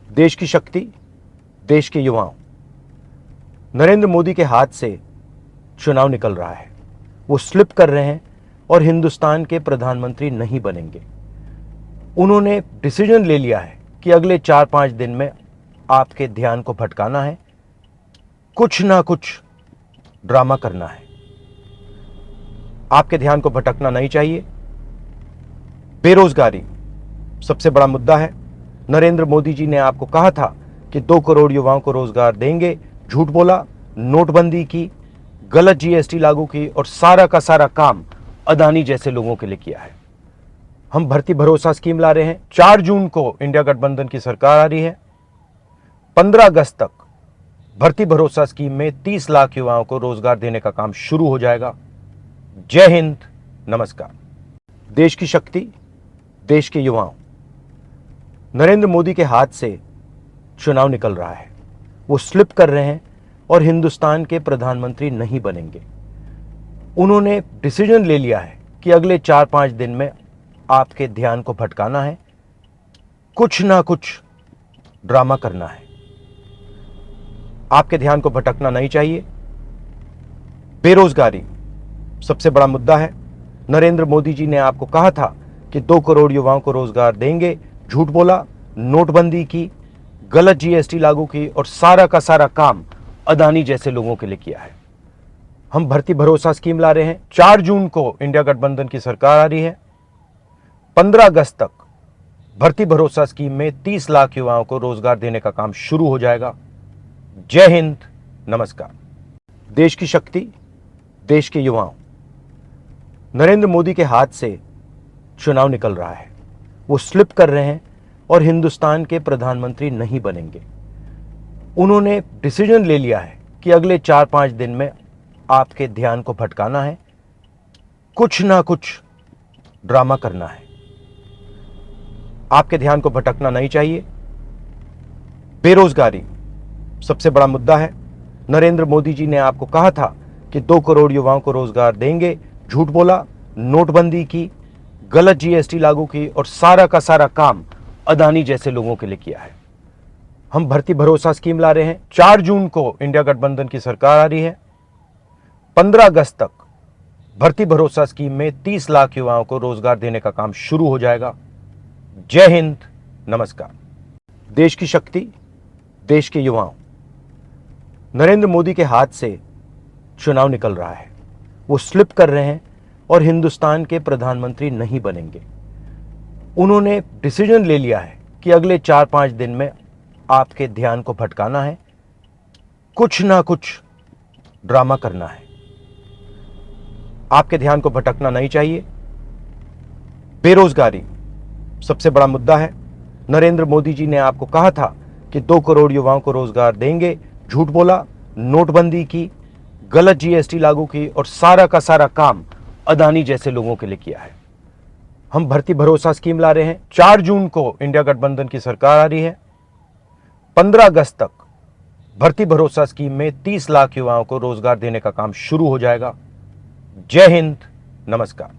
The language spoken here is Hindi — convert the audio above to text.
देश की शक्ति, देश के युवाओं। नरेंद्र मोदी के हाथ से चुनाव निकल रहा है। वो स्लिप कर रहे हैं और हिंदुस्तान के प्रधानमंत्री नहीं बनेंगे। उन्होंने डिसीजन ले लिया है कि अगले 4-5 दिन में आपके ध्यान को भटकाना है, कुछ ना कुछ ड्रामा करना है। आपके ध्यान को भटकना नहीं चाहिए। बेरोजगारी सबसे बड़ा मुद्दा है। नरेंद्र मोदी जी ने आपको कहा था कि 2 करोड़ युवाओं को रोजगार देंगे, झूठ बोला, नोटबंदी की, गलत जीएसटी लागू की और सारा का सारा काम अदानी जैसे लोगों के लिए किया है। हम भर्ती भरोसा स्कीम ला रहे हैं। 4 जून को इंडिया गठबंधन की सरकार आ रही है। 15 अगस्त तक भर्ती भरोसा स्कीम में 30 लाख युवाओं को रोजगार देने का काम शुरू हो जाएगा। जय हिंद, नमस्कार। देश की शक्ति, देश के युवाओं। नरेंद्र मोदी के हाथ से चुनाव निकल रहा है। वो स्लिप कर रहे हैं और हिंदुस्तान के प्रधानमंत्री नहीं बनेंगे। उन्होंने डिसीजन ले लिया है कि अगले 4-5 दिन में आपके ध्यान को भटकाना है, कुछ ना कुछ ड्रामा करना है। आपके ध्यान को भटकना नहीं चाहिए। बेरोजगारी सबसे बड़ा मुद्दा है। नरेंद्र मोदी जी ने आपको कहा था कि 2 करोड़ युवाओं को रोजगार देंगे, झूठ बोला, नोटबंदी की, गलत जीएसटी लागू की और सारा का सारा काम अदानी जैसे लोगों के लिए किया है। हम भर्ती भरोसा स्कीम ला रहे हैं। 4 जून को इंडिया गठबंधन की सरकार आ रही है। 15 अगस्त तक भर्ती भरोसा स्कीम में 30 लाख युवाओं को रोजगार देने का काम शुरू हो जाएगा। जय हिंद, नमस्कार। देश की शक्ति, देश के युवाओं। नरेंद्र मोदी के हाथ से चुनाव निकल रहा है। वो स्लिप कर रहे हैं और हिंदुस्तान के प्रधानमंत्री नहीं बनेंगे। उन्होंने डिसीजन ले लिया है कि अगले 4-5 दिन में आपके ध्यान को भटकाना है, कुछ ना कुछ ड्रामा करना है। आपके ध्यान को भटकना नहीं चाहिए। बेरोजगारी सबसे बड़ा मुद्दा है। नरेंद्र मोदी जी ने आपको कहा था कि 2 करोड़ युवाओं को रोजगार देंगे, झूठ बोला, नोटबंदी की, गलत जीएसटी लागू की और सारा का सारा काम अदानी जैसे लोगों के लिए किया है। हम भर्ती भरोसा स्कीम ला रहे हैं। 4 जून को इंडिया गठबंधन की सरकार आ रही है। 15 अगस्त तक भर्ती भरोसा स्कीम में 30 लाख युवाओं को रोजगार देने का काम शुरू हो जाएगा। जय हिंद, नमस्कार। देश की शक्ति, देश के युवाओं। नरेंद्र मोदी के हाथ से चुनाव निकल रहा है। वो स्लिप कर रहे हैं और हिंदुस्तान के प्रधानमंत्री नहीं बनेंगे। उन्होंने डिसीजन ले लिया है कि अगले 4-5 दिन में आपके ध्यान को भटकाना है, कुछ ना कुछ ड्रामा करना है। आपके ध्यान को भटकना नहीं चाहिए। बेरोजगारी सबसे बड़ा मुद्दा है। नरेंद्र मोदी जी ने आपको कहा था कि 2 करोड़ युवाओं को रोजगार देंगे, झूठ बोला, नोटबंदी की, गलत जीएसटी लागू की और सारा का सारा काम अदानी जैसे लोगों के लिए किया है। हम भर्ती भरोसा स्कीम ला रहे हैं। 4 जून को इंडिया गठबंधन की सरकार आ रही है। 15 अगस्त तक भर्ती भरोसा स्कीम में 30 लाख युवाओं को रोजगार देने का काम शुरू हो जाएगा। जय हिंद, नमस्कार।